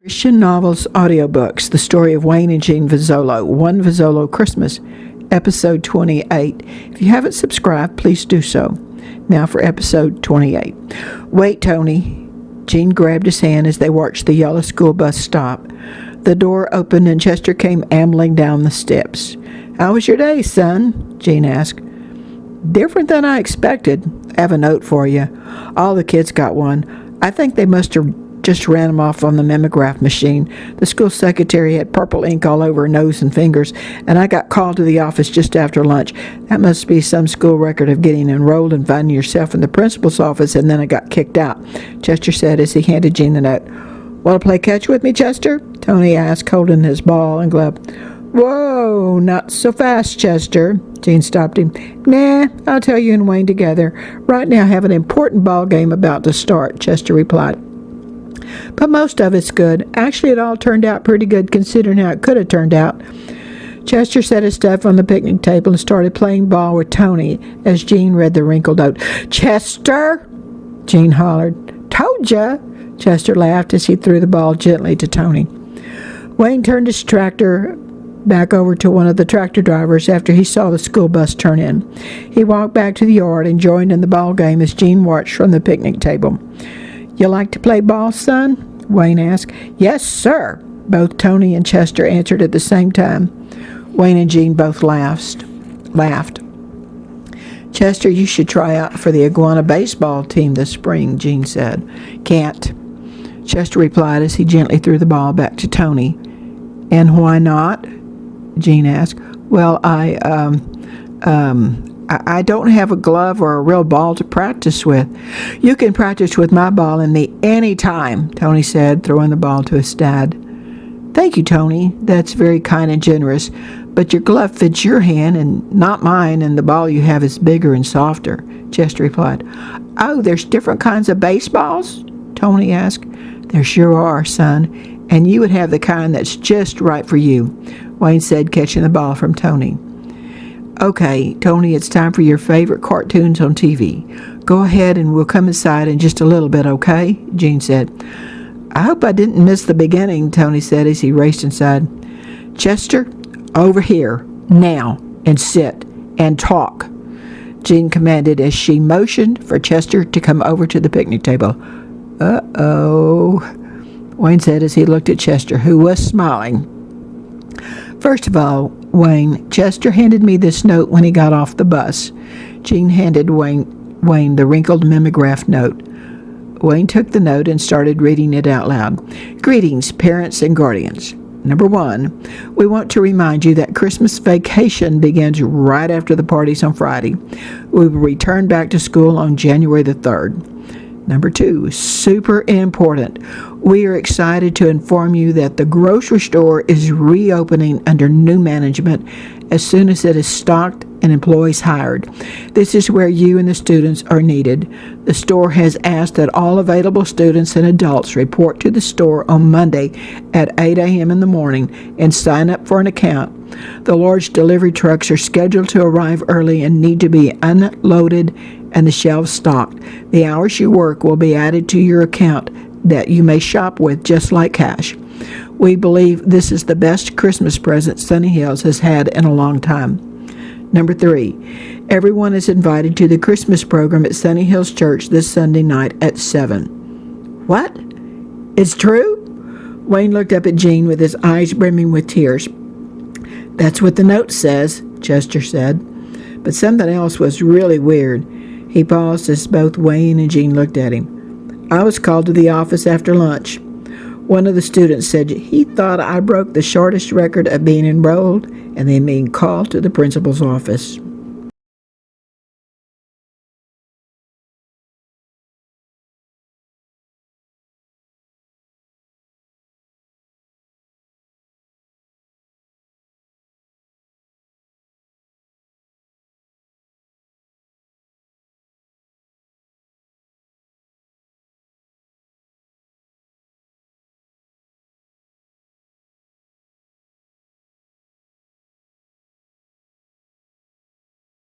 Christian Novels Audiobooks, the story of Wayne and Jean Vozzolo, One Vozzolo Christmas, episode 28. If you haven't subscribed, please do so. Now for episode 28. Wait, Tony. Jean grabbed his hand as they watched the yellow school bus stop. The door opened and Chester came ambling down the steps. "How was your day, son?" Jean asked. "Different than I expected. I have a note for you. All the kids got one. I think they must have just ran them off on the mimeograph machine. The school secretary had purple ink all over her nose and fingers, and I got called to the office just after lunch. That must be some school record of getting enrolled and finding yourself in the principal's office, and then I got kicked out," Chester said as he handed Jean the note. "Want to play catch with me, Chester?" Tony asked, holding his ball and glove. "Whoa, not so fast, Chester." Jean stopped him. "Nah, I'll tell you and Wayne together. Right now I have an important ball game about to start," Chester replied. "But most of it's good. Actually, it all turned out pretty good considering how it could have turned out." Chester set his stuff on the picnic table and started playing ball with Tony as Jean read the wrinkled note. "Chester!" Jean hollered. "Told ya!" Chester laughed as he threw the ball gently to Tony. Wayne turned his tractor back over to one of the tractor drivers after he saw the school bus turn in. He walked back to the yard and joined in the ball game as Jean watched from the picnic table. "You like to play ball, son?" Wayne asked. "Yes, sir," both Tony and Chester answered at the same time. Wayne and Jean both laughed. "Chester, you should try out for the iguana baseball team this spring," Jean said. "Can't," Chester replied as he gently threw the ball back to Tony. "And why not?" Jean asked. "Well, I don't have a glove or a real ball to practice with." "You can practice with my ball and me any time," Tony said, throwing the ball to his dad. "Thank you, Tony. That's very kind and generous. But your glove fits your hand and not mine, and the ball you have is bigger and softer," Chester replied. "Oh, there's different kinds of baseballs?" Tony asked. "There sure are, son, and you would have the kind that's just right for you," Wayne said, catching the ball from Tony. "Okay, Tony, it's time for your favorite cartoons on TV. Go ahead and we'll come inside in just a little bit, okay?" Jean said. "I hope I didn't miss the beginning," Tony said as he raced inside. "Chester, over here, now, and sit, and talk," Jean commanded as she motioned for Chester to come over to the picnic table. "Uh-oh," Wayne said as he looked at Chester, who was smiling. "First of all, Wayne, Chester handed me this note when he got off the bus." Jean handed Wayne the wrinkled mimeograph note. Wayne took the note and started reading it out loud. "Greetings, parents and guardians. Number 1, we want to remind you that Christmas vacation begins right after the parties on Friday. We will return back to school on January the 3rd. Number 2, super important. We are excited to inform you that the grocery store is reopening under new management as soon as it is stocked and employees hired. This is where you and the students are needed. The store has asked that all available students and adults report to the store on Monday at 8 a.m. in the morning and sign up for an account. The large delivery trucks are scheduled to arrive early and need to be unloaded and the shelves stocked. The hours you work will be added to your account that you may shop with just like cash. We believe this is the best Christmas present Sunny Hills has had in a long time. Number 3, everyone is invited to the Christmas program at Sunny Hills Church this Sunday night at 7. "What? It's true?" Wayne looked up at Jean with his eyes brimming with tears. "That's what the note says," Chester said. But something else was really weird. He paused as both Wayne and Jean looked at him. "I was called to the office after lunch. One of the students said he thought I broke the shortest record of being enrolled and then being called to the principal's office."